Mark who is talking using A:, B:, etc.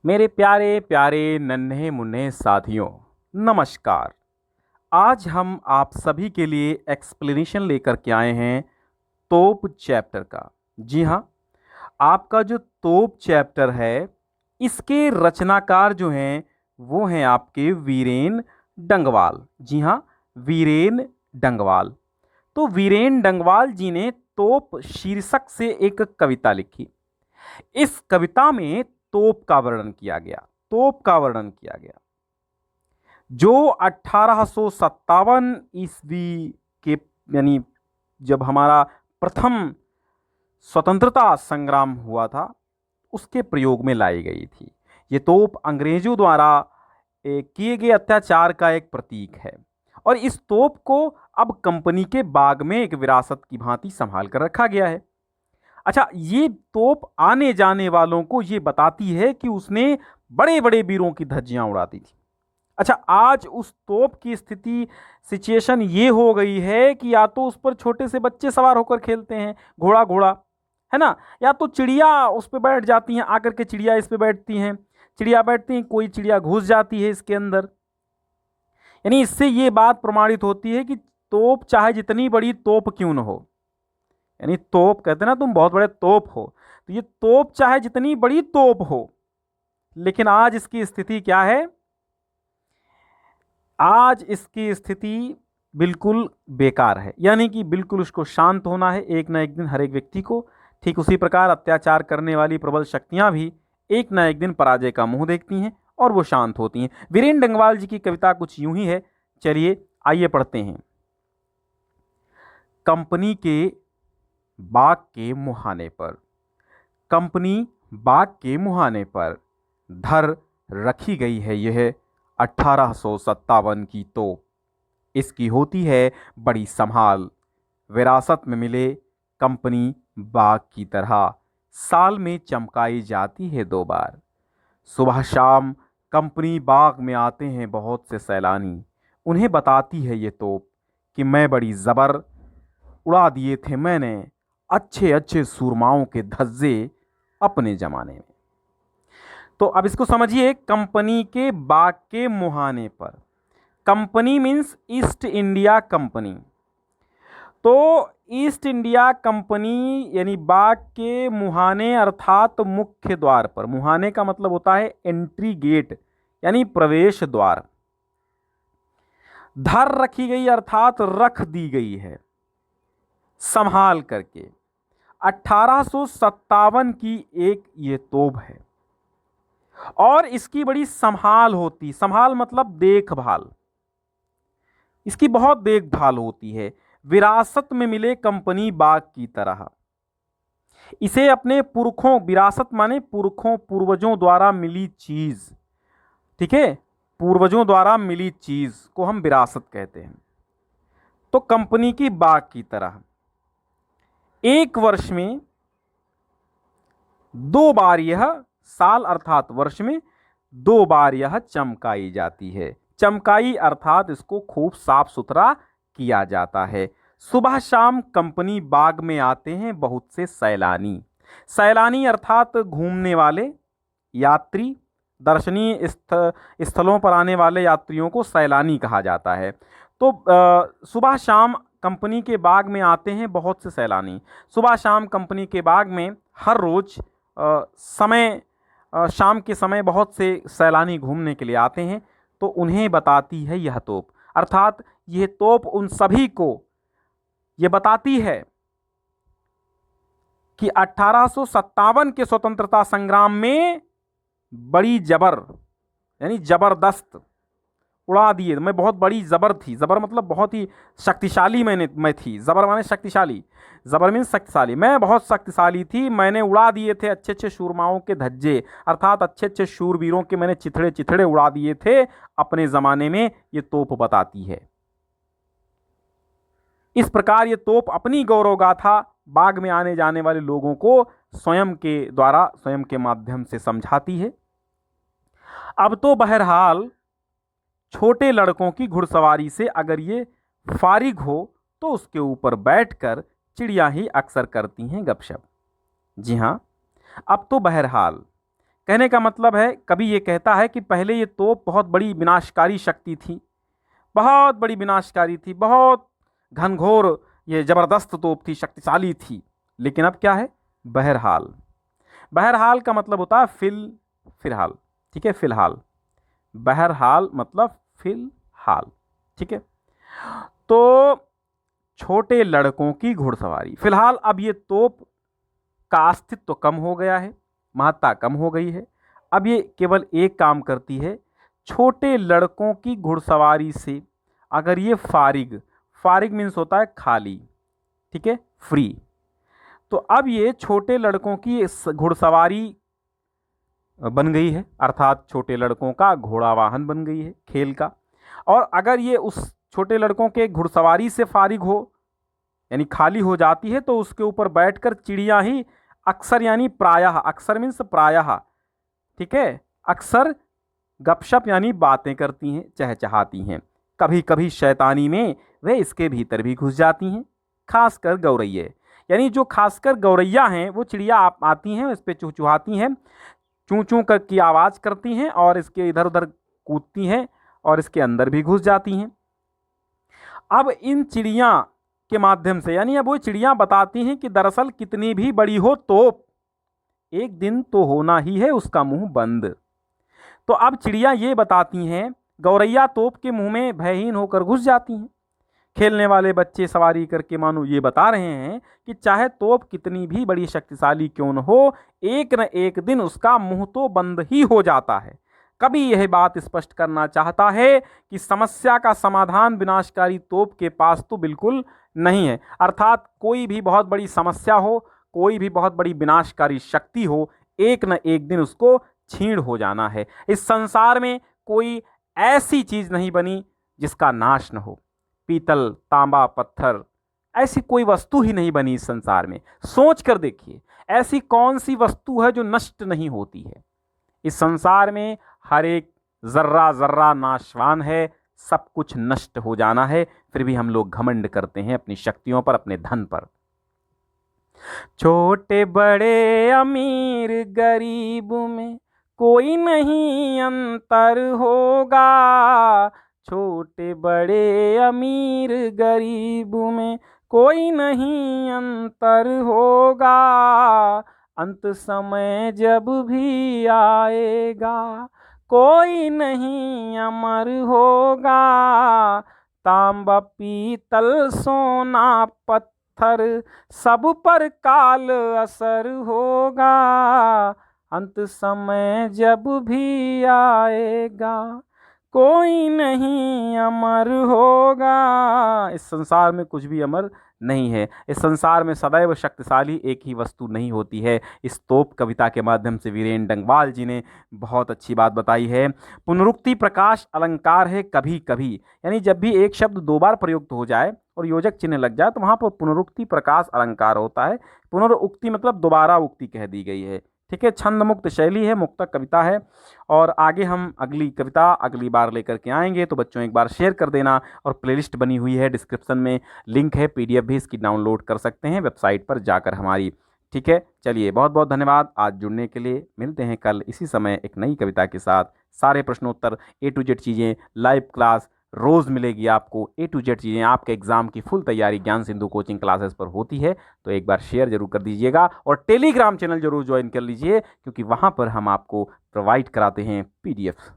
A: मेरे प्यारे प्यारे नन्हे मुन्ने साथियों, नमस्कार। आज हम आप सभी के लिए एक्सप्लेनेशन लेकर के आए हैं तोप चैप्टर का। जी हाँ, आपका जो तोप चैप्टर है, इसके रचनाकार जो हैं वो हैं आपके वीरेन डंगवाल। जी हाँ, वीरेन डंगवाल। तो वीरेन डंगवाल जी ने तोप शीर्षक से एक कविता लिखी। इस कविता में तोप का वर्णन किया गया। तोप का वर्णन किया गया जो 1857 ईस्वी के, यानी जब हमारा प्रथम स्वतंत्रता संग्राम हुआ था, उसके प्रयोग में लाई गई थी। ये तोप अंग्रेजों द्वारा किए गए अत्याचार का एक प्रतीक है और इस तोप को अब कंपनी के बाग में एक विरासत की भांति संभाल कर रखा गया है। अच्छा, ये तोप आने जाने वालों को ये बताती है कि उसने बड़े बड़े वीरों की धज्जियां उड़ाती थी। अच्छा, आज उस तोप की स्थिति सिचुएशन ये हो गई है कि या तो उस पर छोटे से बच्चे सवार होकर खेलते हैं, घोड़ा घोड़ा, है ना, या तो चिड़िया उस पर बैठ जाती हैं, आकर के चिड़िया इस पे बैठती हैं, चिड़िया बैठती हैं, कोई चिड़िया घुस जाती है इसके अंदर। यानी इससे ये बात प्रमाणित होती है कि तोप चाहे जितनी बड़ी तोप क्यों न हो, यानी तोप कहते हैं ना, तुम बहुत बड़े तोप हो, तो ये तोप चाहे जितनी बड़ी तोप हो, लेकिन आज इसकी स्थिति क्या है? आज इसकी स्थिति बिल्कुल बेकार है। यानी कि बिल्कुल उसको शांत होना है एक ना एक दिन हर एक व्यक्ति को। ठीक उसी प्रकार अत्याचार करने वाली प्रबल शक्तियां भी एक ना एक दिन पराजय का मुंह देखती हैं और वो शांत होती हैं। वीरेन डंगवाल जी की कविता कुछ यूं ही है। चलिए आइए पढ़ते हैं। कंपनी के बाग के मुहाने पर, कंपनी बाग के मुहाने पर धर रखी गई है यह 1857 की तोप। इसकी होती है बड़ी संभाल, विरासत में मिले कंपनी बाग की तरह, साल में चमकाई जाती है 2 बार। सुबह शाम कंपनी बाग में आते हैं बहुत से सैलानी, उन्हें बताती है ये तोप कि मैं बड़ी जबर उड़ा दिए थे मैंने अच्छे अच्छे सूरमाओं के धज्जे अपने जमाने में। तो अब इसको समझिए, कंपनी के बाग के मुहाने पर। Company means east India company. तो ईस्ट इंडिया कंपनी यानी बाग के मुहाने अर्थात मुख्य द्वार पर। मुहाने का मतलब होता है एंट्री गेट, यानी प्रवेश द्वार। धर रखी गई अर्थात रख दी गई है संभाल करके। 1857 की एक ये तोप है और इसकी बड़ी संभाल होती। संभाल मतलब देखभाल, इसकी बहुत देखभाल होती है, विरासत में मिले कंपनी बाग की तरह। इसे अपने पुरखों, विरासत माने पुरखों, पूर्वजों द्वारा मिली चीज, ठीक है, पूर्वजों द्वारा मिली चीज को हम विरासत कहते हैं। तो कंपनी की बाग की तरह एक वर्ष में 2 बार यह, साल अर्थात वर्ष में 2 बार यह चमकाई जाती है। चमकाई अर्थात इसको खूब साफ सुथरा किया जाता है। सुबह शाम कंपनी बाग में आते हैं बहुत से सैलानी। सैलानी अर्थात घूमने वाले यात्री, दर्शनीय स्थलों पर आने वाले यात्रियों को सैलानी कहा जाता है। तो सुबह शाम कंपनी के बाग में आते हैं बहुत से सैलानी। सुबह शाम कंपनी के बाग में हर रोज शाम के समय बहुत से सैलानी घूमने के लिए आते हैं। तो उन्हें बताती है यह तोप, अर्थात यह तोप उन सभी को यह बताती है कि 1857 के स्वतंत्रता संग्राम में बड़ी जबर, यानी जबरदस्त उड़ा दिए। मैं बहुत बड़ी जबर थी। जबर मतलब बहुत ही शक्तिशाली मैं थी। जबर माने शक्तिशाली, जबर मीन शक्तिशाली। मैं बहुत शक्तिशाली थी, मैंने उड़ा दिए थे अच्छे अच्छे शूरमाओं के धज्जे, अर्थात अच्छे अच्छे शूरवीरों के मैंने चिथड़े चिथड़े उड़ा दिए थे अपने जमाने में, ये तोप बताती है। इस प्रकार ये तोप अपनी गौरव गाथा बाग में आने जाने वाले लोगों को स्वयं के द्वारा, स्वयं के माध्यम से समझाती है। अब तो बहरहाल छोटे लड़कों की घुड़सवारी से अगर ये फारिग हो तो उसके ऊपर बैठकर चिड़िया ही अक्सर करती हैं गपशप। जी हाँ, अब तो बहरहाल कहने का मतलब है, कवि ये कहता है कि पहले ये तोप बहुत बड़ी विनाशकारी शक्ति थी, बहुत बड़ी विनाशकारी थी, बहुत घनघोर, ये जबरदस्त तोप थी, शक्तिशाली थी। लेकिन अब क्या है? बहरहाल। बहरहाल का मतलब होता है फिलहाल। ठीक है, फिलहाल। बहरहाल मतलब फिलहाल। ठीक है, तो छोटे लड़कों की घुड़सवारी, फिलहाल अब ये तोप का अस्तित्व कम हो गया है, महत्ता कम हो गई है। अब ये केवल एक काम करती है, छोटे लड़कों की घुड़सवारी से अगर ये फारिग, फारिग मीन्स होता है खाली, ठीक है, फ्री, तो अब ये छोटे लड़कों की घुड़सवारी बन गई है, अर्थात छोटे लड़कों का घोड़ा वाहन बन गई है खेल का। और अगर ये उस छोटे लड़कों के घुड़सवारी से फारिग हो, यानी खाली हो जाती है, तो उसके ऊपर बैठकर चिड़िया ही अक्सर, यानी प्रायः, अक्सर मीन्स प्रायः, ठीक है, अक्सर गपशप यानी बातें करती हैं, चहचहाती हैं। कभी कभी शैतानी में वे इसके भीतर भी घुस जाती हैं, खासकर गौरैये, यानी जो खासकर गौरैया हैं, वो चिड़िया आती हैं, इस पर चुहचुहाती हैं, चूं चूं कर की आवाज़ करती हैं और इसके इधर उधर कूदती हैं और इसके अंदर भी घुस जाती हैं। अब इन चिड़िया के माध्यम से, यानी अब वो चिड़िया बताती हैं कि दरअसल कितनी भी बड़ी हो तोप, एक दिन तो होना ही है उसका मुंह बंद। तो अब चिड़िया ये बताती हैं, गौरैया तोप के मुंह में भयहीन होकर घुस जाती हैं। खेलने वाले बच्चे सवारी करके मानो ये बता रहे हैं कि चाहे तोप कितनी भी बड़ी शक्तिशाली क्यों न हो, एक न एक दिन उसका मुंह तो बंद ही हो जाता है। कभी यह बात स्पष्ट करना चाहता है कि समस्या का समाधान विनाशकारी तोप के पास तो बिल्कुल नहीं है, अर्थात कोई भी बहुत बड़ी समस्या हो, कोई भी बहुत बड़ी विनाशकारी शक्ति हो, एक न एक दिन उसको छीण हो जाना है। इस संसार में कोई ऐसी चीज नहीं बनी जिसका नाश न हो, पीतल, तांबा, पत्थर, ऐसी कोई वस्तु ही नहीं बनी इस संसार में। सोच कर देखिए, ऐसी कौन सी वस्तु है जो नष्ट नहीं होती है? इस संसार में हर एक जर्रा जर्रा नाशवान है, सब कुछ नष्ट हो जाना है, फिर भी हम लोग घमंड करते हैं अपनी शक्तियों पर, अपने धन पर। छोटे बड़े अमीर गरीब में कोई नहीं अंतर होगा, छोटे बड़े अमीर गरीब में कोई नहीं अंतर होगा, अंत समय जब भी आएगा कोई नहीं अमर होगा, तांबा पीतल सोना पत्थर सब पर काल असर होगा, अंत समय जब भी आएगा कोई नहीं अमर होगा। इस संसार में कुछ भी अमर नहीं है, इस संसार में सदैव शक्तिशाली एक ही वस्तु नहीं होती है। इस तोप कविता के माध्यम से वीरेन डंगवाल जी ने बहुत अच्छी बात बताई है। पुनरुक्ति प्रकाश अलंकार है कभी कभी, यानी जब भी एक शब्द दो बार प्रयुक्त हो जाए और योजक चिन्ह लग जाए तो वहाँ पर पुनरुक्ति प्रकाश अलंकार होता है। पुनरुक्ति मतलब दोबारा उक्ति कह दी गई है, ठीक है। छंद मुक्त शैली है, मुक्तक कविता है। और आगे हम अगली कविता अगली बार लेकर के आएंगे, तो बच्चों एक बार शेयर कर देना। और प्लेलिस्ट बनी हुई है, डिस्क्रिप्शन में लिंक है, PDF भी इसकी डाउनलोड कर सकते हैं वेबसाइट पर जाकर हमारी, ठीक है। चलिए बहुत बहुत धन्यवाद आज जुड़ने के लिए। मिलते हैं कल इसी समय एक नई कविता के साथ। सारे प्रश्नोत्तर A to Z चीज़ें, लाइव क्लास रोज़ मिलेगी आपको। A to Z चीज़ें, आपके एग्ज़ाम की फुल तैयारी ज्ञान सिंधु कोचिंग क्लासेस पर होती है, तो एक बार शेयर जरूर कर दीजिएगा। और टेलीग्राम चैनल जरूर ज्वाइन कर लीजिए, क्योंकि वहाँ पर हम आपको प्रोवाइड कराते हैं PDF।